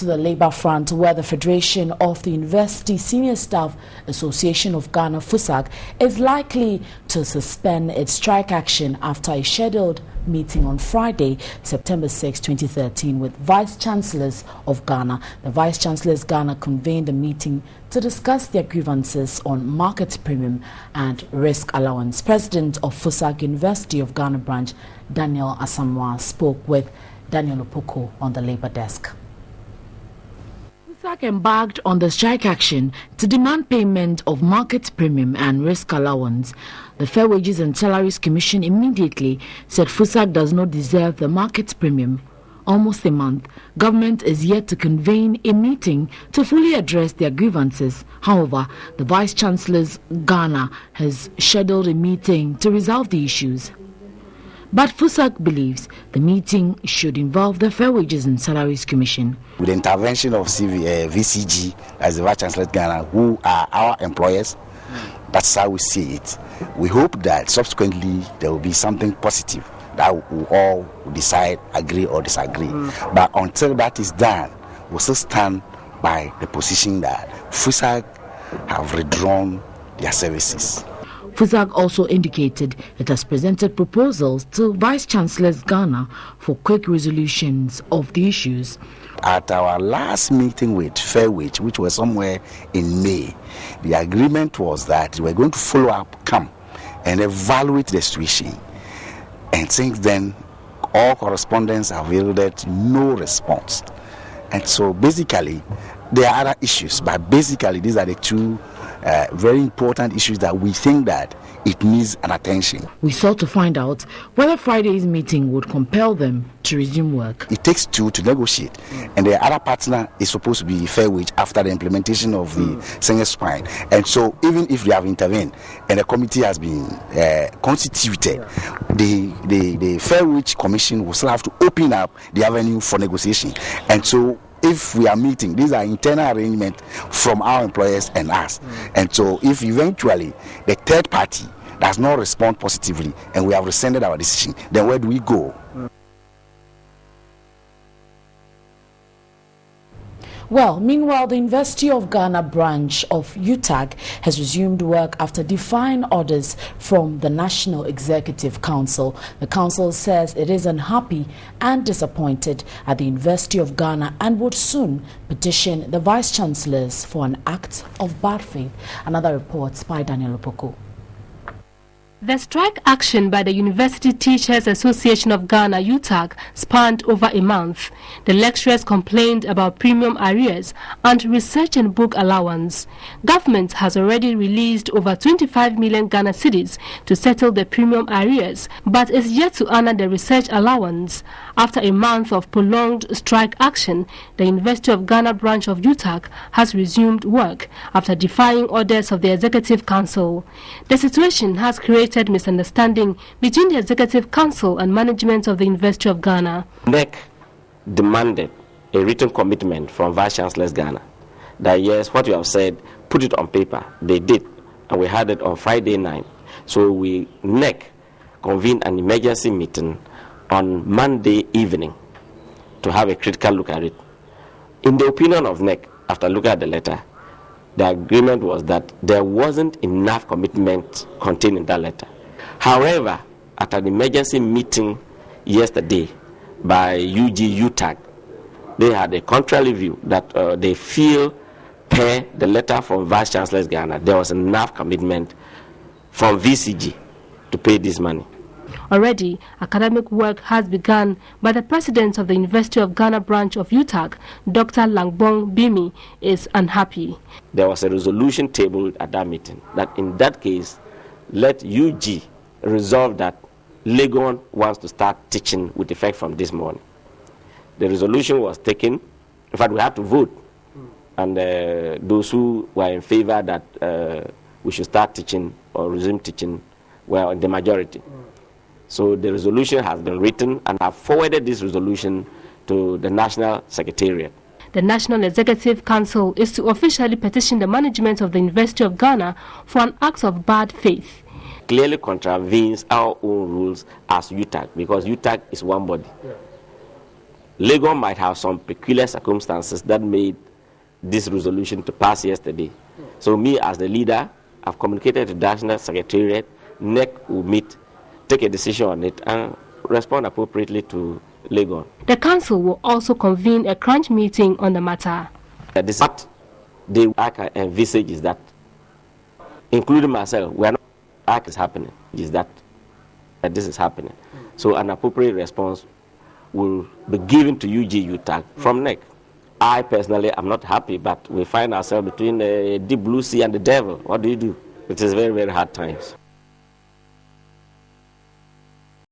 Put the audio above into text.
To the Labour Front, where the Federation of the University Senior Staff Association of Ghana (FUSAG) is likely to suspend its strike action after a scheduled meeting on Friday, September 6, 2013, with Vice-Chancellors of Ghana. The Vice-Chancellors Ghana convened a meeting to discuss their grievances on market premium and risk allowance. President of FUSAG University of Ghana branch, Daniel Asamoah, spoke with Daniel Opoko on the Labour desk. FUSAG embarked on the strike action to demand payment of market premium and risk allowance. The Fair Wages and Salaries Commission immediately said FUSAG does not deserve the market premium. Almost a month, government is yet to convene a meeting to fully address their grievances. However, the Vice-Chancellor's Ghana has scheduled a meeting to resolve the issues. But FUSAG believes the meeting should involve the Fair Wages and Salaries Commission. With the intervention of VCG as the Vice-Chancellor Ghana, who are our employers, that's how we see it. We hope that subsequently there will be something positive that we all decide, agree or disagree. But until that is done, we'll still stand by the position that FUSAG have withdrawn their services. FUSAG also indicated it has presented proposals to Vice-Chancellors Ghana for quick resolutions of the issues. At our last meeting with Fair Wage, which was somewhere in May, the agreement was that we were going to follow up, and evaluate the situation. And since then, all correspondence have yielded no response. And so basically, there are other issues, but basically these are the two very important issues that we think that it needs an attention. We sought to find out whether Friday's meeting would compel them to resume work. It takes two to negotiate, and the other partner is supposed to be Fair Wage after the implementation of the senior spine. And so even if they have intervened and the committee has been constituted, the Fair Wage Commission will still have to open up the avenue for negotiation. And so if we are meeting, these are internal arrangements from our employers and us. And so if eventually the third party does not respond positively and we have rescinded our decision, then where do we go? Well, meanwhile, the University of Ghana branch of UTAG has resumed work after defying orders from the National Executive Council. The council says it is unhappy and disappointed at the University of Ghana and would soon petition the Vice-Chancellors for an act of bad faith. Another report by Daniel Opoko. The strike action by the University Teachers Association of Ghana, UTAG, spanned over a month. The lecturers complained about premium arrears and research and book allowance. Government has already released over 25 million Ghana cedis to settle the premium arrears, but is yet to honor the research allowance. After a month of prolonged strike action, the University of Ghana branch of UTAG has resumed work after defying orders of the Executive Council. The situation has created misunderstanding between the Executive Council and management of the University of Ghana. NEC demanded a written commitment from Vice-Chancellors Ghana that yes, what you have said, put it on paper. They did, and we had it on Friday night. So NEC convened an emergency meeting on Monday evening to have a critical look at it. In the opinion of NEC, after looking at the letter, the agreement was that there wasn't enough commitment contained in that letter. However, at an emergency meeting yesterday by UTAG, they had a contrary view that they feel per the letter from Vice-Chancellors Ghana, there was enough commitment from VCG to pay this money. Already, academic work has begun by the president of the University of Ghana branch of UTAG, Dr. Langbong Bimi, is unhappy. There was a resolution tabled at that meeting that in that case, let UG resolve that Legon wants to start teaching with effect from this morning. The resolution was taken. In fact, we had to vote. And those who were in favor that we should start teaching or resume teaching were in the majority. So the resolution has been written, and I've forwarded this resolution to the National Secretariat. The National Executive Council is to officially petition the management of the University of Ghana for an act of bad faith. Clearly contravenes our own rules as UTAG, because UTAG is one body. Legon might have some peculiar circumstances that made this resolution to pass yesterday. So me as the leader, I've communicated to the National Secretariat. NEC will meet, take a decision on it, and respond appropriately to Legon. The council will also convene a crunch meeting on the matter. This what they envisage is that, including myself, we are not act is happening. Is that this is happening? So an appropriate response will be given to UTAG from NEC. I personally am not happy, but we find ourselves between the deep blue sea and the devil. What do you do? It is very, very hard times.